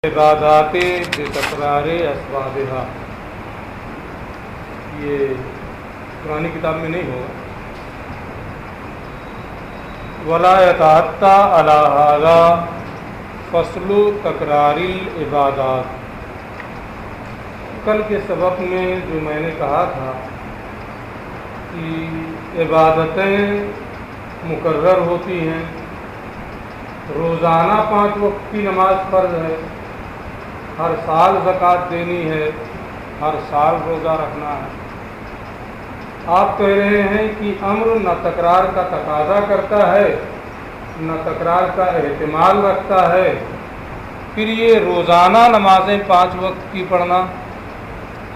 عبادات بتکرار اسبابها، یہ پرانی کتاب میں نہیں ہوگا. ولا يتعطى على هذا فصل تکرار العبادات. کل کے سبق میں جو میں نے کہا تھا کہ عبادتیں مقرر ہوتی ہیں، روزانہ 5 وقت کی نماز فرض ہے، ہر سال زکوٰۃ دینی ہے، ہر سال روزہ رکھنا ہے. آپ کہہ رہے ہیں کہ امر نہ تکرار کا تقاضا کرتا ہے نہ تکرار کا احتمال رکھتا ہے، پھر یہ روزانہ نمازیں 5 وقت کی پڑھنا،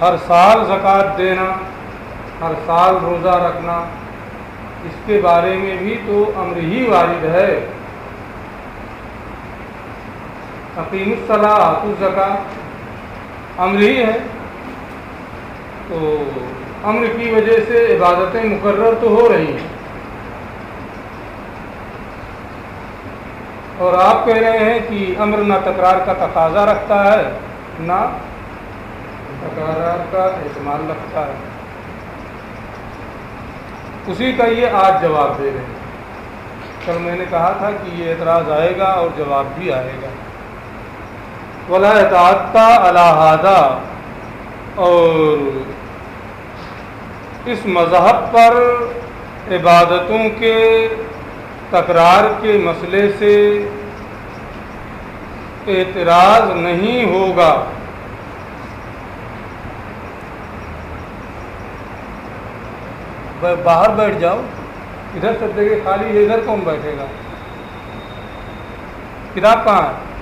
ہر سال زکوٰۃ دینا، ہر سال روزہ رکھنا، اس کے بارے میں بھی تو امر ہی وارد ہے. اقیم الصلاۃ آتوا الزکوٰۃ امر ہی ہے، تو امر کی وجہ سے عبادتیں مقرر تو ہو رہی ہیں. اور آپ کہہ رہے ہیں کہ امر نہ تکرار کا تقاضا رکھتا ہے نہ تکرار کا احتمال رکھتا ہے. اسی کا یہ آج جواب دے رہے ہیں. کل میں نے کہا تھا کہ یہ اعتراض آئے گا اور جواب بھی آئے گا. ولا يتعطى على هذا، اور اس مذہب پر عبادتوں کے تکرار کے مسئلے سے اعتراض نہیں ہوگا. باہر بیٹھ جاؤ، ادھر سب جگہ خالی ہے، ادھر کون بیٹھے گا؟ کتاب کہاں ہے؟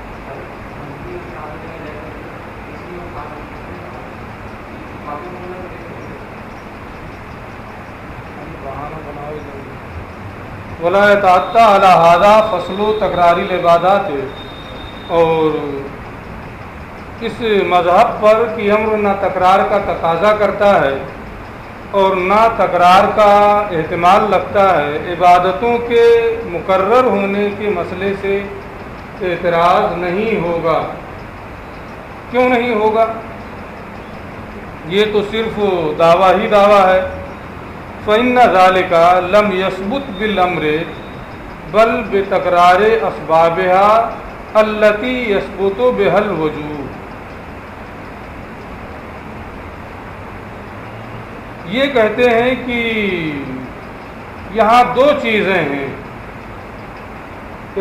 ولا يتعطى على هذا فصل تکرار العبادات، اور اس مذہب پر کہ امر نہ تکرار کا تقاضا کرتا ہے اور نہ تکرار کا احتمال لگتا ہے، عبادتوں کے مقرر ہونے کے مسئلے سے اعتراض نہیں ہوگا. کیوں نہیں ہوگا؟ یہ تو صرف دعویٰ ہی دعویٰ ہے. فإن ذلك لم يثبت بالأمر بل بتکرار اسبابها التي يثبت بها الوجوب. یہ کہتے ہیں کہ یہاں 2 چیزیں ہیں،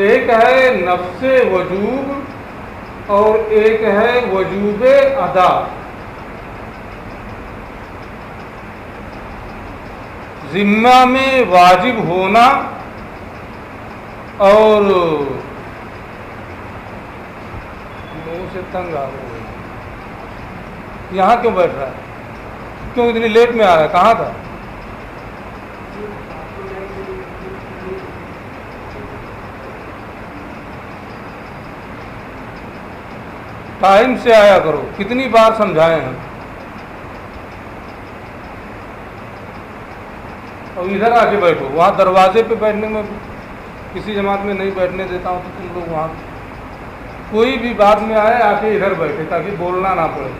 ایک ہے نفس وجوب اور ایک ہے وجوب ادا. ذمہ میں واجب ہونا اور منہ سے تنگ آ رہا ہے. یہاں کیوں بیٹھ رہا ہے؟ کیوں اتنی لیٹ میں آ رہا ہے؟ کہاں تھا؟ ٹائم سے آیا کرو. کتنی بار سمجھائے ہیں. اور ادھر آ کے بیٹھو. وہاں دروازے پہ بیٹھنے میں کسی جماعت میں نہیں بیٹھنے دیتا ہوں، تو تم لوگ وہاں کوئی بھی بات میں آئے آ کے ادھر بیٹھے تاکہ بولنا نہ پڑے.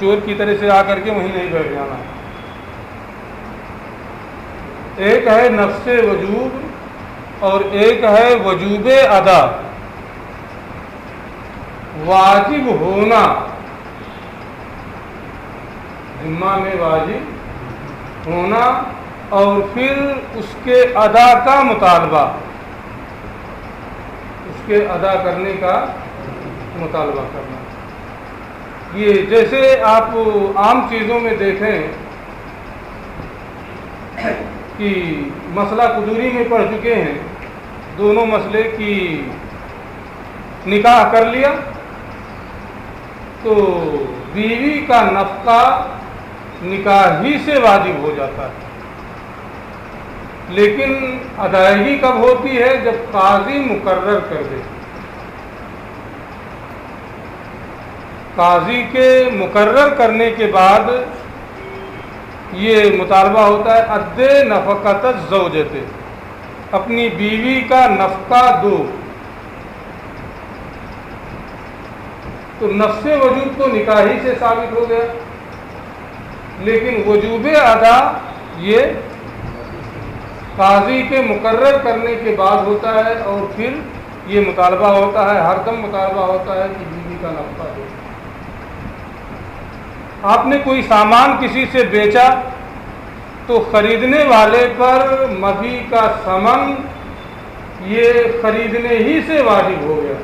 چور کی طرح سے آ کر کے وہیں نہیں بیٹھ جانا. ایک ہے نفس وجوب اور ایک ہے وجوب ادا. واجب ہونا، ذمہ میں واجب ہونا، اور پھر اس کے ادا کا مطالبہ، اس کے ادا کرنے کا مطالبہ کرنا. یہ جیسے آپ عام چیزوں میں دیکھیں کہ مسئلہ قدوری میں پڑھ چکے ہیں، دونوں مسئلے کی نکاح کر لیا تو بیوی کا نفقہ نکاح ہی سے واجب ہو جاتا ہے. لیکن ادائیگی کب ہوتی ہے؟ جب قاضی مقرر کر دے. قاضی کے مقرر کرنے کے بعد یہ مطالبہ ہوتا ہے ادے نفقت الزوجۃ، اپنی بیوی کا نفقہ دو، تو نفس وجوب تو نکاحی سے ثابت ہو گیا، لیکن وجوب ادا یہ قاضی کے مقرر کرنے کے بعد ہوتا ہے، اور پھر یہ مطالبہ ہوتا ہے، ہر دم مطالبہ ہوتا ہے کہ بیوی کا نفقہ دو۔ آپ نے کوئی سامان کسی سے بیچا تو خریدنے والے پر مبیع کا ثمن یہ خریدنے ہی سے واجب ہو گیا،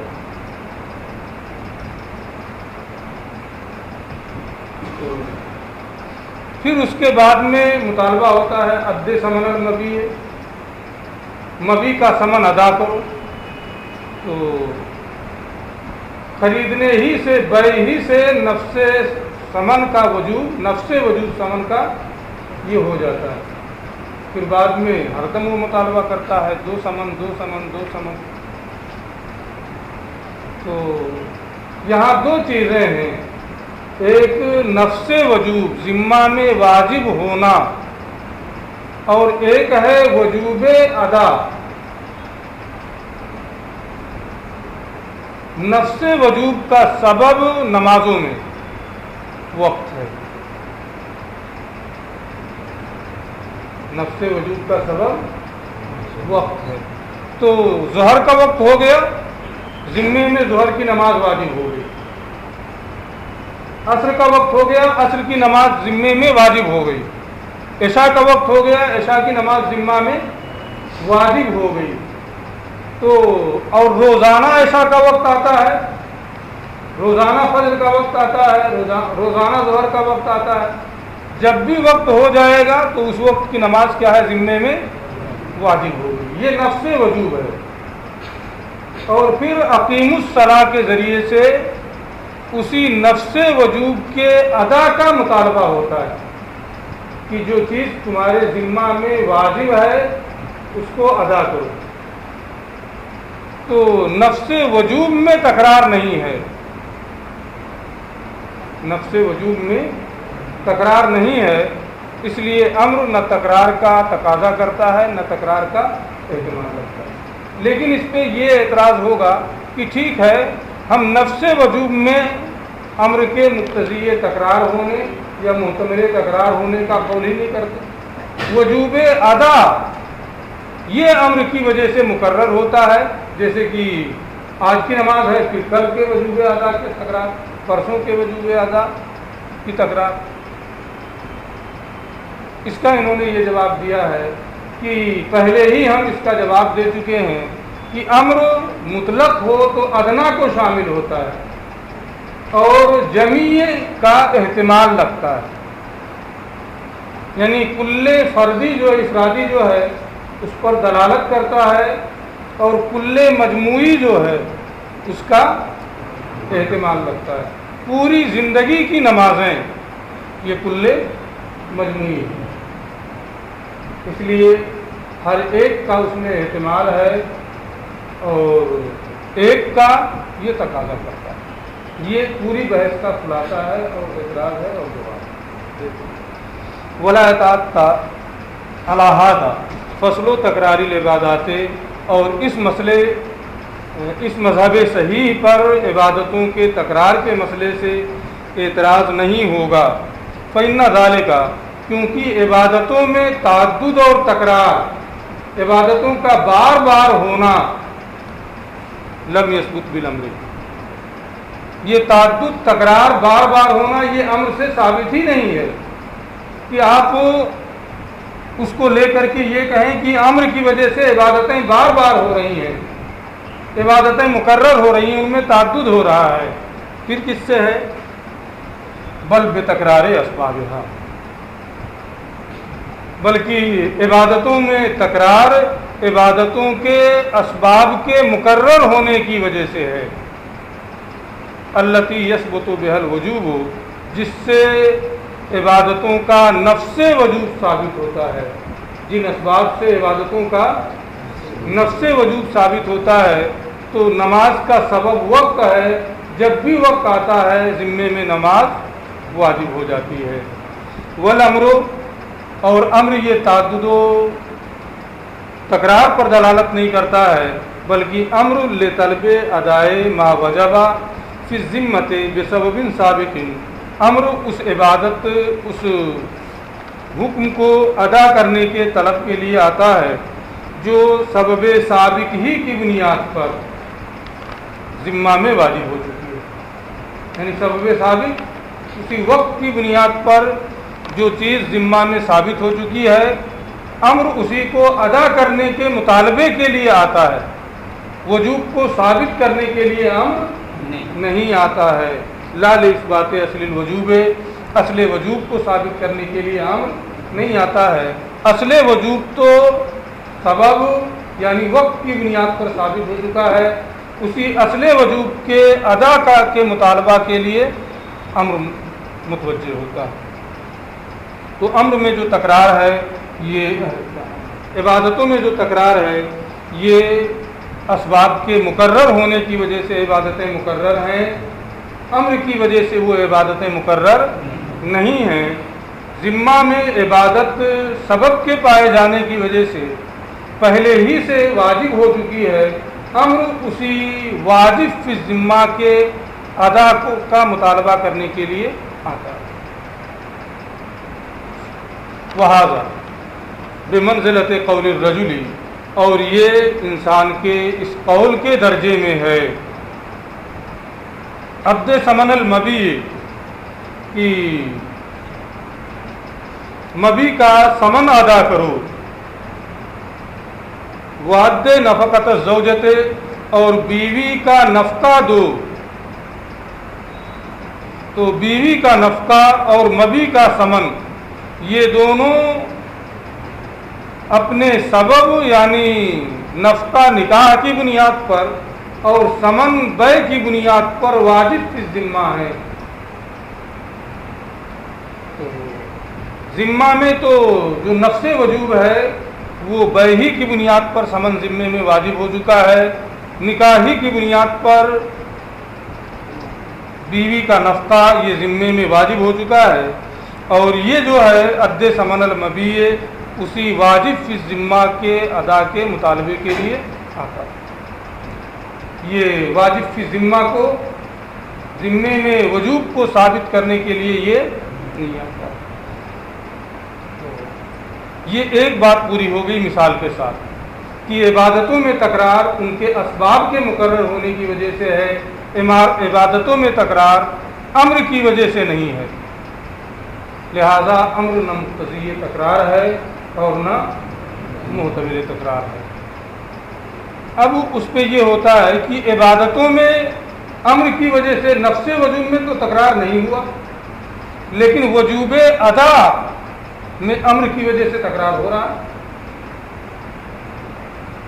پھر اس کے بعد میں مطالبہ ہوتا ہے اد ثمن المبیع، مبیع کا ثمن ادا کرو، تو خریدنے ہی سے، بیع ہی سے نفس ثمن کا وجوب، نفس وجوب ثمن کا یہ ہو جاتا ہے۔ پھر بعد میں ہر دم وہ مطالبہ کرتا ہے دو ثمن، دو ثمن، دو ثمن۔ تو یہاں دو چیزیں ہیں، ایک نفس وجوب ذمہ میں واجب ہونا، اور ایک ہے وجوب ادا۔ نفس وجوب کا سبب نمازوں میں وقت ہے، نفس وجوب کا سبب وقت ہے۔ تو ظہر کا وقت ہو گیا، ذمے میں ظہر کی نماز واجب ہو گئی، عصر کا وقت ہو گیا، عصر کی نماز ذمے میں واجب ہو گئی، عشاء کا وقت ہو گیا، عشاء کی نماز ذمہ میں واجب ہو گئی۔ تو اور روزانہ عشاء کا وقت آتا ہے، روزانہ فجر کا وقت آتا ہے، روزانہ ظہر کا وقت آتا ہے۔ جب بھی وقت ہو جائے گا تو اس وقت کی نماز کیا ہے، ذمے میں واجب ہوگی، یہ نفس وجوب ہے۔ اور پھر اقیم الصلاۃ کے ذریعے سے اسی نفس وجوب کے ادا کا مطالبہ ہوتا ہے کہ جو چیز تمہارے ذمہ میں واجب ہے اس کو ادا کرو۔ تو نفس وجوب میں تکرار نہیں ہے، نفس وجوب میں تکرار نہیں ہے، اس لیے امر نہ تکرار کا تقاضا کرتا ہے نہ تکرار کا اہتمام کرتا ہے۔ لیکن اس پہ یہ اعتراض ہوگا کہ ٹھیک ہے، ہم نفس وجوب میں امر کے مقتضی تکرار ہونے یا محتمل تکرار ہونے کا قول ہی نہیں کرتے، وجوب ادا یہ امر کی وجہ سے مقرر ہوتا ہے، جیسے کہ آج کی نماز ہے، پھر کل کے وجوب ادا کی تکرار، پرسوں کے وجوب ادا کی تکرار۔ اس کا انہوں نے یہ جواب دیا ہے کہ پہلے ہی ہم اس کا جواب دے چکے ہیں کہ امر مطلق ہو تو ادنا کو شامل ہوتا ہے اور جمیع کا احتمال لگتا ہے، یعنی کل فردی جو افرادی جو ہے اس پر دلالت کرتا ہے، اور کل مجموعی جو ہے اس کا احتمال لگتا ہے۔ پوری زندگی کی نمازیں یہ کل مجموعی ہے، اس لیے ہر ایک کا اس میں احتمال ہے اور ایک کا یہ تقاضا کرتا ہے۔ یہ پوری بحث کا خلاصہ ہے اور اعتراض ہے اور جواب ہے۔ ولا اطاعت علی ھذا فصل و تکراری العبادات، اور اس مذہب صحیح پر عبادتوں کے تکرار کے مسئلے سے اعتراض نہیں ہوگا۔ فإن ذالک، کیونکہ عبادتوں میں تعدد اور تکرار، عبادتوں کا بار بار ہونا، لم یثبت بالامر، یہ تعدد تکرار بار بار ہونا یہ امر سے ثابت ہی نہیں ہے کہ آپ اس کو لے کر کے یہ کہیں کہ امر کی وجہ سے عبادتیں بار بار ہو رہی ہیں، عبادتیں مقرر ہو رہی ہیں، ان میں تعدد ہو رہا ہے۔ پھر کس سے ہے؟ بل بتکرار اسبابھا، بلکہ عبادتوں میں تکرار عبادتوں کے اسباب کے مقرر ہونے کی وجہ سے ہے۔ التی یثبت بها الوجوب، جس سے عبادتوں کا نفس وجوب ثابت ہوتا ہے، جن اسباب سے عبادتوں کا نفس وجوب ثابت ہوتا ہے۔ تو نماز کا سبب وقت ہے، جب بھی وقت آتا ہے ذمے میں نماز واجب ہو جاتی ہے۔ والامر، اور امر یہ تعدد و تکرار پر دلالت نہیں کرتا ہے، بلکہ امر لطلب ادائے ما وجب فی الذمۃ بسبب سابق، امر اس عبادت، اس حکم کو ادا کرنے کے طلب کے لیے آتا ہے جو سبب سابق ہی کی بنیاد پر ذمہ میں واجب ہو چکی ہے۔ یعنی سبب سابق اسی وقت کی بنیاد پر جو چیز ذمہ میں ثابت ہو چکی ہے، امر اسی کو ادا کرنے کے مطالبے کے لیے آتا ہے، وجوب کو ثابت کرنے کے لیے امر نہیں آتا ہے۔ لا لاثبات اصل الوجوب، اصل وجوب کو ثابت کرنے کے لیے امر نہیں آتا ہے۔ اصل وجوب تو سبب یعنی وقت کی بنیاد پر ثابت ہو چکا ہے، اسی اصل وجوب کے ادا کے مطالبہ کے لیے امر متوجہ ہوتا ہے۔ تو امر میں جو تکرار ہے، یہ عبادتوں میں جو تکرار ہے، یہ اسباب کے مقرر ہونے کی وجہ سے عبادتیں مقرر ہیں، امر کی وجہ سے وہ عبادتیں مقرر نہیں ہیں۔ ذمہ میں عبادت سبب کے پائے جانے کی وجہ سے پہلے ہی سے واجب ہو چکی ہے، امر اسی واجب فی ذمہ کے ادا کا مطالبہ کرنے کے لیے آتا ہے۔ وہذا بمنزلت قول الرجل، اور یہ انسان کے اس قول کے درجے میں ہے، عبد ثمن المبی، کہ مبی کا ثمن ادا کرو، وعد نفقت الزوجت، اور بیوی کا نفقہ دو۔ تو بیوی کا نفقہ اور مبی کا ثمن، یہ دونوں اپنے سبب یعنی نفقہ نکاح کی بنیاد پر اور ثمن بے کی بنیاد پر واجب فی ذمہ ہے۔ ذمہ میں تو جو نفس وجوب ہے وہ بے ہی کی بنیاد پر ثمن ذمے میں واجب ہو چکا ہے، نکاحی کی بنیاد پر بیوی کا نفقہ یہ ذمے میں واجب ہو چکا ہے، اور یہ جو ہے عد ثمن المبی اسی واجب فی ذمہ کے ادا کے مطالبے کے لیے آتا ہے۔ یہ واجب فی ذمہ کو ذمے میں وجوب کو ثابت کرنے کے لیے یہ نہیں آتا۔ یہ ایک بات پوری ہو گئی مثال کے ساتھ کہ عبادتوں میں تکرار ان کے اسباب کے مقرر ہونے کی وجہ سے ہے، عبادتوں میں تکرار امر کی وجہ سے نہیں ہے، لہذا امر نہ مقتضی تکرار ہے اور نہ معتبر تکرار ہے۔ اب اس پہ یہ ہوتا ہے کہ عبادتوں میں امر کی وجہ سے نفس وجوب میں تو تکرار نہیں ہوا، لیکن وجوب ادا میں امر کی وجہ سے تکرار ہو رہا ہے،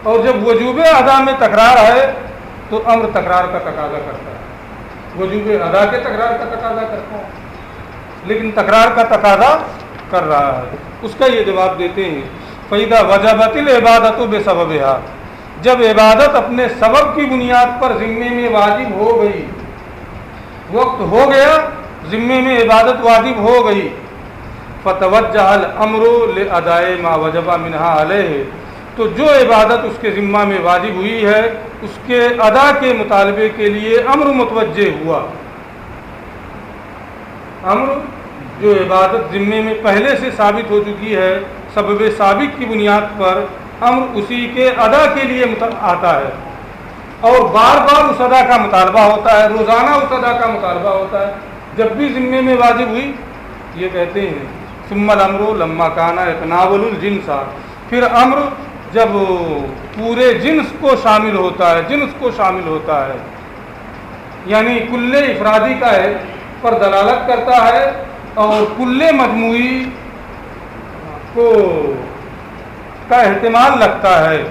اور جب وجوب ادا میں تکرار ہے تو امر تکرار کا تقاضا کرتا ہے، وجوب ادا کے تکرار کا تقاضا کرتا ہے، لیکن تکرار کا تقاضا کر رہا ہے۔ اس کا یہ جواب دیتے ہیں، فَإِذَا وَجَبَتِ الْعِبَادَةُ بِسَبَبِهَا، جب عبادت اپنے سبب کی بنیاد پر ذمے میں واجب ہو گئی، وقت ہو گیا ذمے میں عبادت واجب ہو گئی، فَتَوَجَّهَ الْأَمْرُ لِأَدَائِ مَا وَجَبَ مِنْهَا عَلَيْهِ، تو جو عبادت اس کے ذمہ میں واجب ہوئی ہے اس کے ادا کے مطالبے کے لیے امر متوجہ ہوا۔ امر جو عبادت ذمے میں پہلے سے ثابت ہو چکی ہے، سبب سابق کی بنیاد پر امر اسی کے ادا کے لیے آتا ہے، اور بار بار اس ادا کا مطالبہ ہوتا ہے، روزانہ اس ادا کا مطالبہ ہوتا ہے۔ جب بھی ذمے میں واجب ہوئی، یہ کہتے ہیں ثم الامر لما کان یتناول الجنس، پھر امر جب پورے جنس کو شامل ہوتا ہے، جنس کو شامل ہوتا ہے، یعنی کل افرادی کا ہے پر دلالت کرتا ہے اور کل مجموعی کو کا احتمال لگتا ہے۔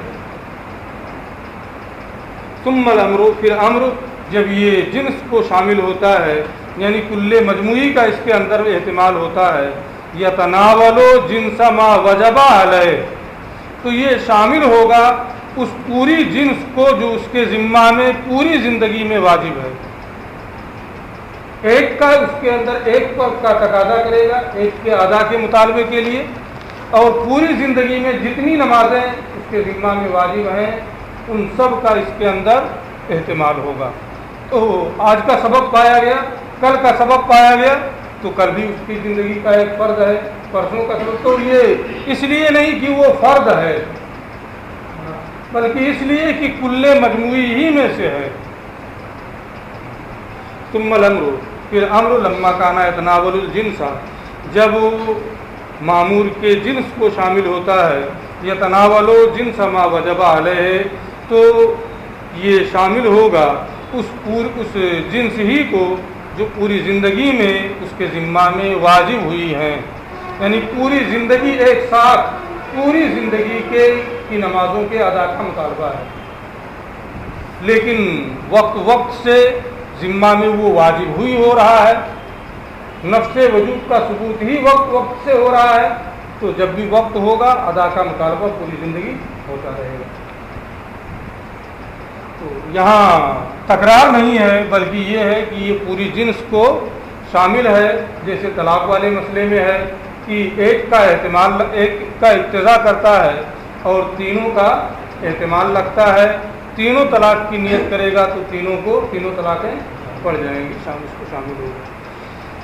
ثم الامر، پھر امر جب یہ جنس کو شامل ہوتا ہے یعنی کل مجموعی کا اس کے اندر احتمال ہوتا ہے، یتناول جنس ما وجب علیہ، تو یہ شامل ہوگا اس پوری جنس کو جو اس کے ذمہ میں پوری زندگی میں واجب ہے۔ ایک کا اس کے اندر ایک پر کا تقاضا کرے گا ایک کے ادا کے مطالبے کے لیے، اور پوری زندگی میں جتنی نمازیں اس کے ذمہ میں واجب ہیں ان سب کا اس کے اندر اہتمام ہوگا۔ تو آج کا سبب پایا گیا، کل کا سبب پایا گیا، تو کل بھی اس کی زندگی کا ایک فرد ہے، پرسوں کا سبب۔ تو یہ اس لیے نہیں کہ وہ فرد ہے، بلکہ اس لیے کہ کل مجموعی ہی میں سے ہے۔ ثم الامر، پھر امر لما کانا یتناول الجنس، جب معمور کے جنس کو شامل ہوتا ہے، یتناول جنس ما وجب علیہ، تو یہ شامل ہوگا اس جنس ہی کو جو پوری زندگی میں اس کے ذمہ میں واجب ہوئی ہیں، یعنی پوری زندگی ایک ساتھ پوری زندگی کی نمازوں کے ادا کا مطالبہ ہے، لیکن وقت سے ذمہ میں وہ واجب ہوئی ہو رہا ہے، نفس وجود کا ثبوت ہی وقت سے ہو رہا ہے، تو جب بھی وقت ہوگا ادا کا مطالبہ پوری زندگی ہوتا رہے گا۔ تو یہاں تکرار نہیں ہے، بلکہ یہ ہے کہ یہ پوری جنس کو شامل ہے، جیسے طلاق والے مسئلے میں ہے کہ ایک کا اقتضا کرتا ہے اور تینوں کا احتمال لگتا ہے، تینوں طلاق کی نیت کرے گا تو تینوں طلاقیں پڑ جائیں گی، اس کو شامل ہوگا۔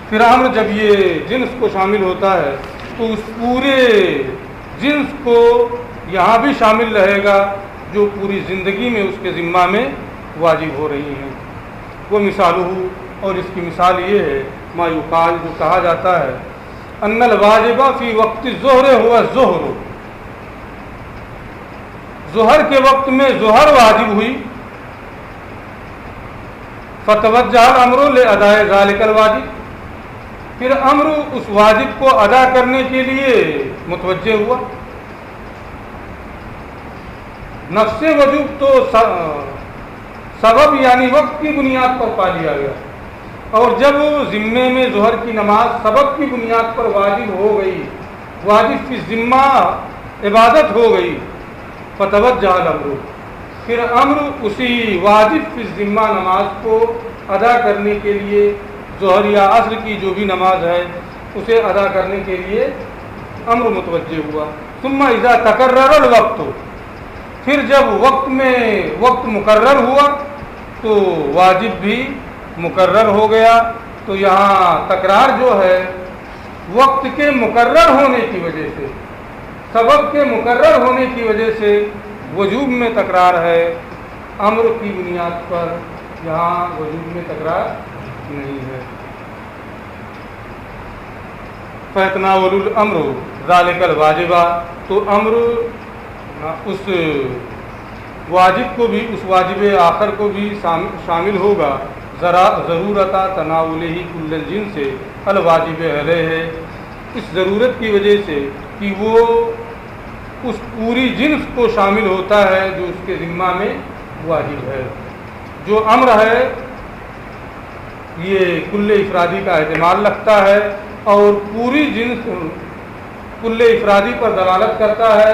پھر امر جب یہ جنس کو شامل ہوتا ہے تو اس پورے جنس کو یہاں بھی شامل رہے گا جو پوری زندگی میں اس کے ذمہ میں واجب ہو رہی ہیں۔ وہ مثال ہو، اور اس کی مثال یہ ہے ما یقال، جو کہا جاتا ہے ان الواجب فی وقت الظہر ہوا الظہر، ظہر کے وقت میں ظہر واجب ہوئی، فتوجہ الامر لاداء ذلک الواجب، پھر امر اس واجب کو ادا کرنے کے لیے متوجہ ہوا۔ نفس وجوب تو سبب یعنی وقت کی بنیاد پر پا لیا گیا، اور جب ذمے میں ظہر کی نماز سبب کی بنیاد پر واجب ہو گئی، واجب فی ذمہ عبادت ہو گئی، فتوجہ الامر، پھر امر اسی واجب فی ذمہ نماز کو ادا کرنے کے لیے، ظہر یا عصر کی جو بھی نماز ہے اسے ادا کرنے کے لیے امر متوجہ ہوا۔ ثم اذا تقرر الوقت، پھر جب وقت مقرر ہوا تو واجب بھی مقرر ہو گیا۔ تو یہاں تکرار جو ہے وقت کے مقرر ہونے کی وجہ سے، سبب کے مقرر ہونے کی وجہ سے وجوب میں تکرار ہے، امر کی بنیاد پر یہاں وجوب میں تکرار نہیں ہے۔ فَيَتْنَاوَلُ الْأَمْرُ ذَلِكَ الْوَاجِبَ، تو امر اس واجب کو بھی، اس واجب آخر کو بھی شامل ہوگا، ضرورت تناولہ کل الجنس الواجب علیہ، اس ضرورت کی وجہ سے کہ وہ اس پوری جنس کو شامل ہوتا ہے جو اس کے ذمہ میں واجب ہے۔ جو امر ہے یہ کل افرادی کا احتمال رکھتا ہے اور پوری جنس کل افرادی پر دلالت کرتا ہے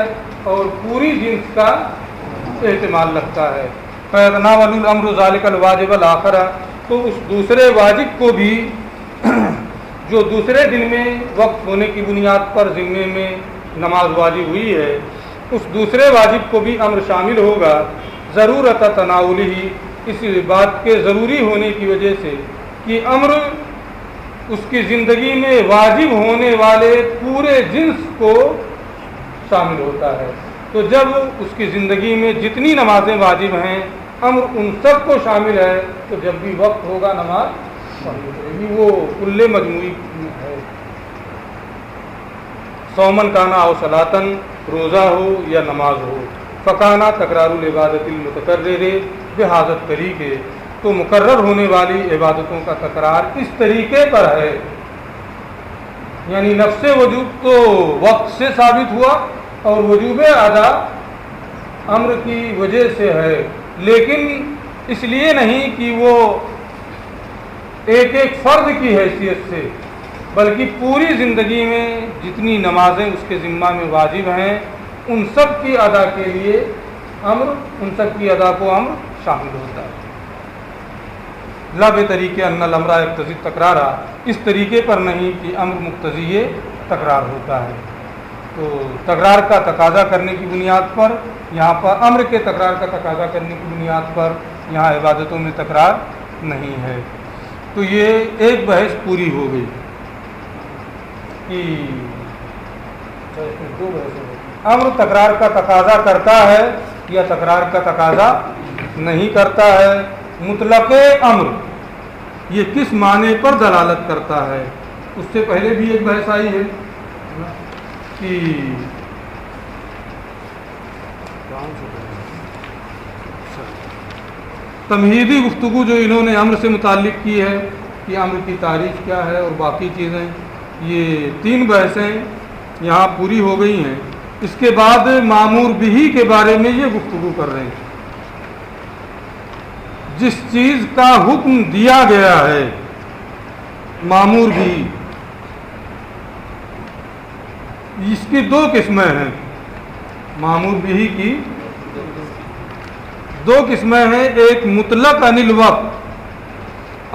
اور پوری جنس کا احتمال رکھتا ہے۔ فَيَتْنَاوَلُ الْأَمْرُ ذَلِكَ الْوَاجِبَ الْآخَرَ، تو اس دوسرے واجب کو بھی جو دوسرے دن میں وقت ہونے کی بنیاد پر ذمے میں نماز واجب ہوئی ہے، اس دوسرے واجب کو بھی امر شامل ہوگا، ضرورت تناولہ، اس بات کے ضروری ہونے کی وجہ سے کہ امر اس کی زندگی میں واجب ہونے والے پورے جنس کو شامل ہوتا ہے۔ تو جب اس کی زندگی میں جتنی نمازیں واجب ہیں امر ان سب کو شامل ہے، تو جب بھی وقت ہوگا نماز پڑھنی پڑے گی، وہ کل مجموعی ہے۔ سومن کانا او صلاتن، روزہ ہو یا نماز ہو، فکانا تکرار العبادت المتکرر بہذا طریقے، تو مقرر ہونے والی عبادتوں کا تکرار اس طریقے پر ہے، یعنی نفس وجوب تو وقت سے ثابت ہوا اور وجوب ادا امر کی وجہ سے ہے، لیکن اس لیے نہیں کہ وہ ایک ایک فرد کی حیثیت سے، بلکہ پوری زندگی میں جتنی نمازیں اس کے ذمہ میں واجب ہیں ان سب کی ادا کے لیے امر، ان سب کی ادا کو امر شامل ہوتا ہے۔ لب طریقے ان الامر یقتضی تکرارا، اس طریقے پر نہیں کہ امر مقتضی تکرار ہوتا ہے۔ تو تکرار کا تقاضا کرنے کی بنیاد پر یہاں پر امر کے تکرار کا تقاضا کرنے کی بنیاد پر یہاں عبادتوں میں تکرار نہیں ہے۔ تو یہ ایک بحث پوری ہو گئی کہ دو بحث، امر تکرار کا تقاضا کرتا ہے یا تکرار کا تقاضا نہیں کرتا ہے، مطلق امر یہ کس معنی پر دلالت کرتا ہے۔ اس سے پہلے بھی ایک بحث آئی ہے کہ تمہیدی گفتگو جو انہوں نے امر سے متعلق کی ہے کہ امر کی تعریف کیا ہے اور باقی چیزیں، یہ 3 بحثیں یہاں پوری ہو گئی ہیں۔ اس کے بعد مامور بھی کے بارے میں یہ گفتگو کر رہے ہیں۔ جس چیز کا حکم دیا گیا ہے مامور بھی، اس کی 2 قسمیں ہیں۔ مامور بھی کی 2 قسمیں ہیں، ایک مطلق عن الوقت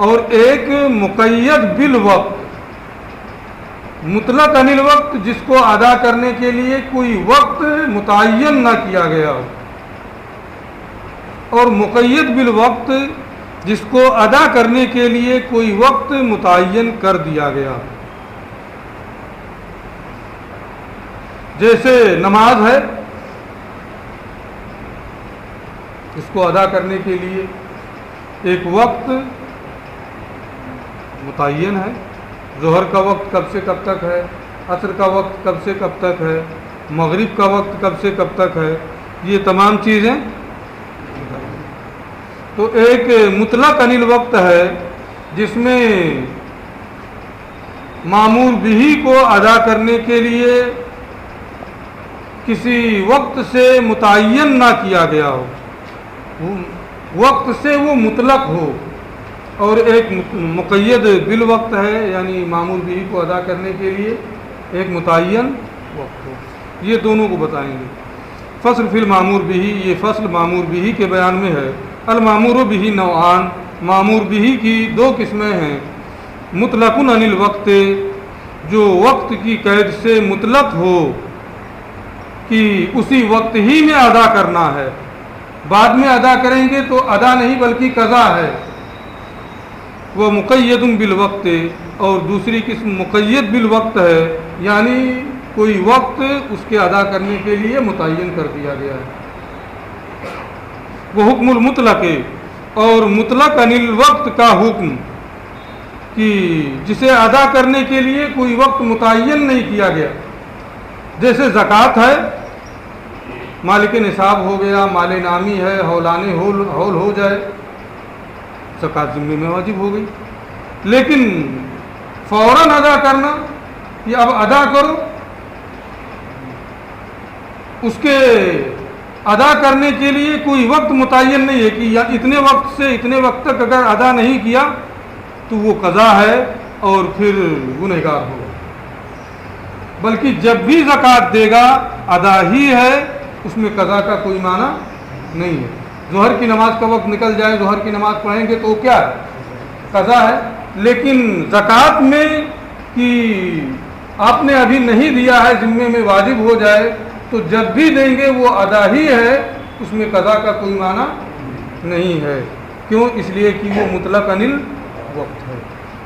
اور ایک مقید بالوقت۔ مطلق عن الوقت جس کو ادا کرنے کے لیے کوئی وقت متعین نہ کیا گیا ہو، اور مقید بالوقت جس کو ادا کرنے کے لیے کوئی وقت متعین کر دیا گیا۔ جیسے نماز ہے، اس کو ادا کرنے کے لیے ایک وقت متعین ہے، ظہر کا وقت کب سے کب تک ہے، عصر کا وقت کب سے کب تک ہے، مغرب کا وقت کب سے کب تک ہے، یہ تمام چیزیں۔ تو ایک مطلق عن الوقت ہے جس میں مامور بھی کو ادا کرنے کے لیے کسی وقت سے متعین نہ کیا گیا ہو، وقت سے وہ مطلق ہو، اور ایک مقید بالوقت ہے یعنی مامور بھی کو ادا کرنے کے لیے ایک متعین وقت ہو۔ یہ دونوں کو بتائیں گے۔ فصل فی المامور بھی، یہ فصل مامور بھی کے بیان میں ہے۔ المامور بھی نوعان، مامور بھی کی 2 قسمیں ہیں۔ مطلق عن الوقت جو وقت کی قید سے مطلق ہو کہ اسی وقت ہی میں ادا کرنا ہے، بعد میں ادا کریں گے تو ادا نہیں بلکہ قضا ہے، وہ مقید بالوقت۔ اور دوسری قسم مقید بالوقت ہے یعنی کوئی وقت اس کے ادا کرنے کے لیے متعین کر دیا گیا ہے۔ وہ حکم المطلق، اور مطلق عن الوقت کا حکم کہ جسے ادا کرنے کے لیے کوئی وقت متعین نہیں کیا گیا۔ جیسے زکوٰۃ ہے، مالک نصاب ہو گیا، مال نامی ہے، ہولانِ ہول ہو جائے، زکوٰۃ ذمے میں واجب ہو گئی، لیکن فوراً ادا کرنا یہ اب ادا کرو، اس کے ادا کرنے کے لیے کوئی وقت متعین نہیں ہے کہ یا اتنے وقت سے اتنے وقت تک اگر ادا نہیں کیا تو وہ قضا ہے اور پھر گنہگار ہوگا، بلکہ جب بھی زکوٰۃ دے گا ادا ہی ہے، اس میں قضا کا کوئی معنی نہیں ہے۔ ظہر کی نماز کا وقت نکل جائے، ظہر کی نماز پڑھیں گے تو کیا ہے؟ قضا ہے۔ لیکن زکوٰۃ میں کہ آپ نے ابھی نہیں دیا ہے، ذمے میں واجب ہو جائے تو جب بھی دیں گے وہ ادا ہی ہے، اس میں قضا کا کوئی معنی نہیں ہے۔ کیوں؟ اس لیے کہ وہ مطلق عن الوقت ہے،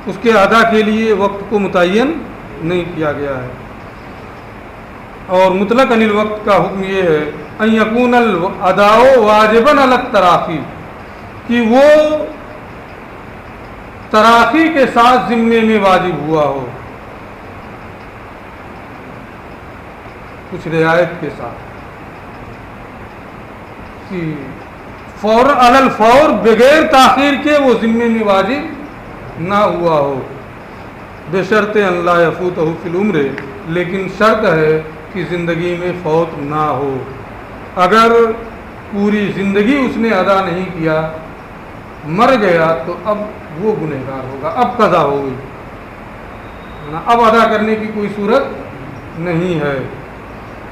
اس کے ادا کے لیے وقت کو متعین نہیں کیا گیا ہے۔ اور مطلق عن الوقت کا حکم یہ ہے ان یکون الاداء واجبا علی التراخی، کہ وہ تراخی کے ساتھ ذمے میں واجب ہوا ہو، کچھ رعایت کے ساتھ، کہ فور علی الفور بغیر تاخیر کے وہ ذمے میں واجب نہ ہوا ہو، بشرط ان لا یفوتہ فی العمر، لیکن شرط ہے کہ زندگی میں فوت نہ ہو۔ اگر پوری زندگی اس نے ادا نہیں کیا، مر گیا، تو اب وہ گنہگار ہوگا، اب قضا ہو گئی، اب ادا کرنے کی کوئی صورت نہیں ہے۔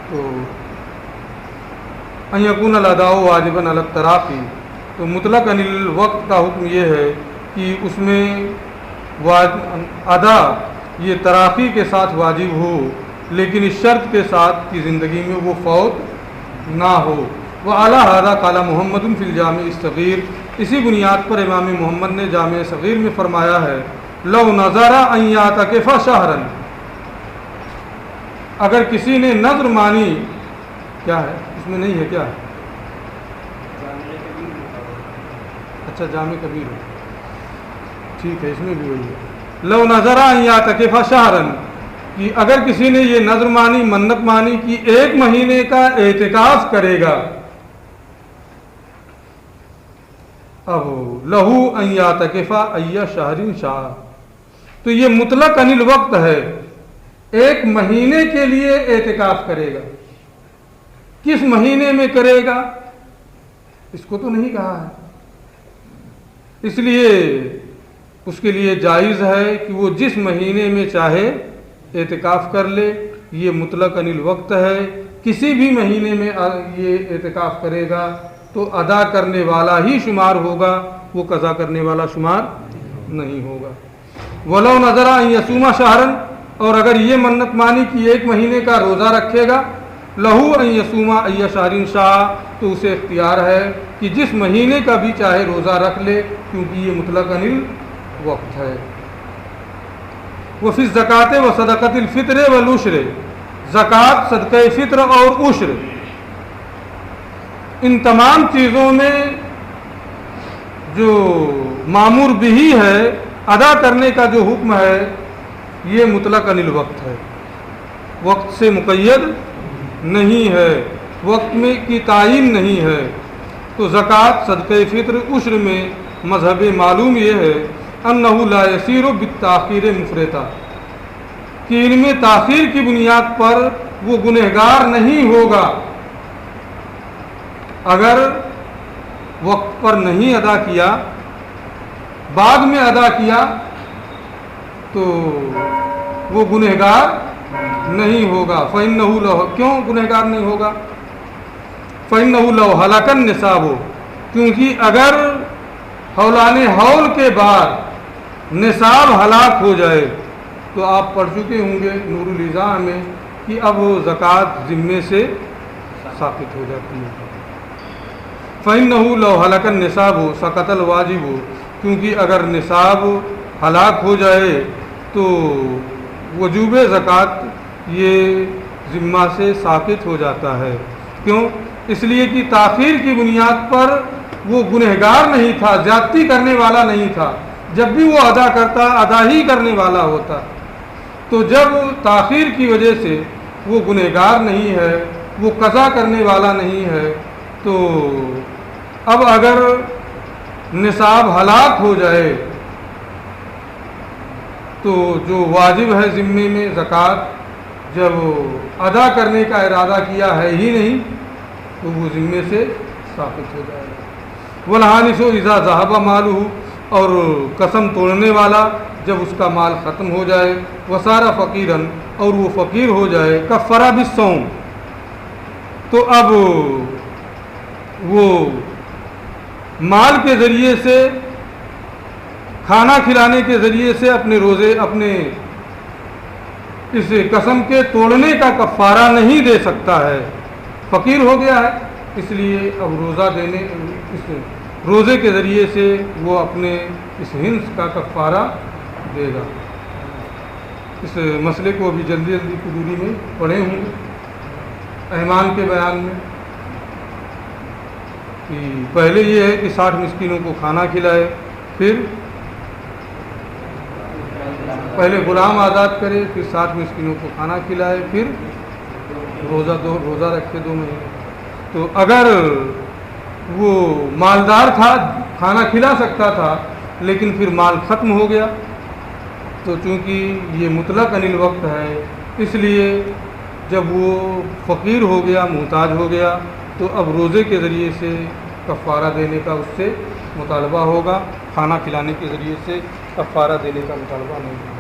تو ان یکون الاداء واجبا علی التراخی، تو مطلق عن الوقت کا حکم یہ ہے کہ اس میں ادا یہ تراخی کے ساتھ واجب ہو، لیکن اس شرط کے ساتھ کہ زندگی میں وہ فوت نہ ہو۔ وعلی ھذا قال محمد فی الجامع الصغیر، اسی بنیاد پر امام محمد نے جامع صغیر میں فرمایا ہے لو نظر ان یعتکف شہرا، اگر کسی نے نظر مانی، کیا ہے اس میں نہیں ہے کیا ہے؟ اچھا جامع کبیر ہے، ٹھیک ہے، اس میں بھی وہی ہے لو نظر ان یعتکف شہرا، کہ اگر کسی نے یہ نظر مانی، منت مانی کہ 1 مہینے کا اعتکاف کرے گا، اب لہو ان یعتکف ای شہر شاء، تو یہ مطلق عن الوقت ہے، 1 مہینے کے لیے اعتکاف کرے گا، کس مہینے میں کرے گا اس کو تو نہیں کہا ہے، اس لیے اس کے لیے جائز ہے کہ وہ جس مہینے میں چاہے اعتکاف کر لے، یہ مطلق عن الوقت ہے، کسی بھی مہینے میں یہ اعتکاف کرے گا تو ادا کرنے والا ہی شمار ہوگا، وہ قضا کرنے والا شمار نہیں ہوگا۔ وَلَوْ نَذَرَ أَن يَصُومَ شَهْرًا، اور اگر یہ منت مانی کہ 1 مہینے کا روزہ رکھے گا، لَهُ أَن يَصُومَ أَيَّ شَهْرٍ شَاءَ، تو اسے اختیار ہے کہ جس مہینے کا بھی چاہے روزہ رکھ لے، کیونکہ یہ مطلق عن الوقت ہے۔ وفی الزکوٰۃ و صدقۃ الفطر والعشر، زکوٰۃ، صدقہ فطر اور عشر، ان تمام چیزوں میں جو مامور بھی ہے، ادا کرنے کا جو حکم ہے، یہ مطلق عن الوقت ہے، وقت سے مقید نہیں ہے، وقت میں کی تعین نہیں ہے۔ تو زکوٰۃ، صدقہ فطر، عشر میں مذہب معلوم یہ ہے انہ لا یسیر بالتاخیر مفرطا، کہ ان میں تاخیر کی بنیاد پر وہ گنہگار نہیں ہوگا، اگر وقت پر نہیں ادا کیا، بعد میں ادا کیا تو وہ گنہگار نہیں ہوگا۔ فإنہ لو، کیوں گنہگار نہیں ہوگا؟ فإنہ لو ہلاک النصاب، کیونکہ اگر حولان حول کے بعد نصاب ہلاک ہو جائے، تو آپ پڑھ چکے ہوں گے نور الایضاح میں کہ اب وہ زکوٰۃ ذمے سے ساقط ہو جاتی ہے۔ فإنہ لو ہلاک النصاب سقط الواجب، کیونکہ اگر نصاب ہلاک ہو جائے تو وجوب زکوٰۃ یہ ذمہ سے ساقط ہو جاتا ہے۔ کیوں؟ اس لیے کہ تاخیر کی بنیاد پر وہ گنہگار نہیں تھا، زیادتی کرنے والا نہیں تھا، جب بھی وہ ادا کرتا ادا ہی کرنے والا ہوتا۔ تو جب تاخیر کی وجہ سے وہ گنہگار نہیں ہے، وہ قضا کرنے والا نہیں ہے، تو اب اگر نصاب ہلاک ہو جائے تو جو واجب ہے ذمے میں زکوٰۃ، جب ادا کرنے کا ارادہ کیا ہے ہی نہیں تو وہ ذمے سے ثابت ہو جائے گا۔ والحانث اذا ذهب مالہ، اور قسم توڑنے والا جب اس کا مال ختم ہو جائے، وصار فقیرا، اور وہ فقیر ہو جائے، کفر بالصوم، تو اب وہ مال کے ذریعے سے، کھانا کھلانے کے ذریعے سے اپنے روزے، اپنے اس قسم کے توڑنے کا کفارہ نہیں دے سکتا ہے، فقیر ہو گیا ہے، اس لیے اب روزہ دینے، اس روزے کے ذریعے سے وہ اپنے اس ہنس کا کفارہ دے گا۔ اس مسئلے کو ابھی جلدی جلدی قدوری میں پڑھے ہوں گے ایمان کے بیان میں، کہ پہلے یہ ہے کہ 60 مسکینوں کو کھانا کھلائے، پھر پہلے غلام آزاد کرے، پھر 60 مسکینوں کو کھانا کھلائے، پھر روزہ رکھے 2 مہینے۔ تو اگر وہ مالدار تھا، کھانا کھلا سکتا تھا، لیکن پھر مال ختم ہو گیا، تو چونکہ یہ مطلق عن الوقت ہے، اس لیے جب وہ فقیر ہو گیا، محتاج ہو گیا، تو اب روزے کے ذریعے سے کفارہ دینے کا اس سے مطالبہ ہوگا، کھانا کھلانے کے ذریعے سے کفارہ دینے کا مطالبہ نہیں ہوگا۔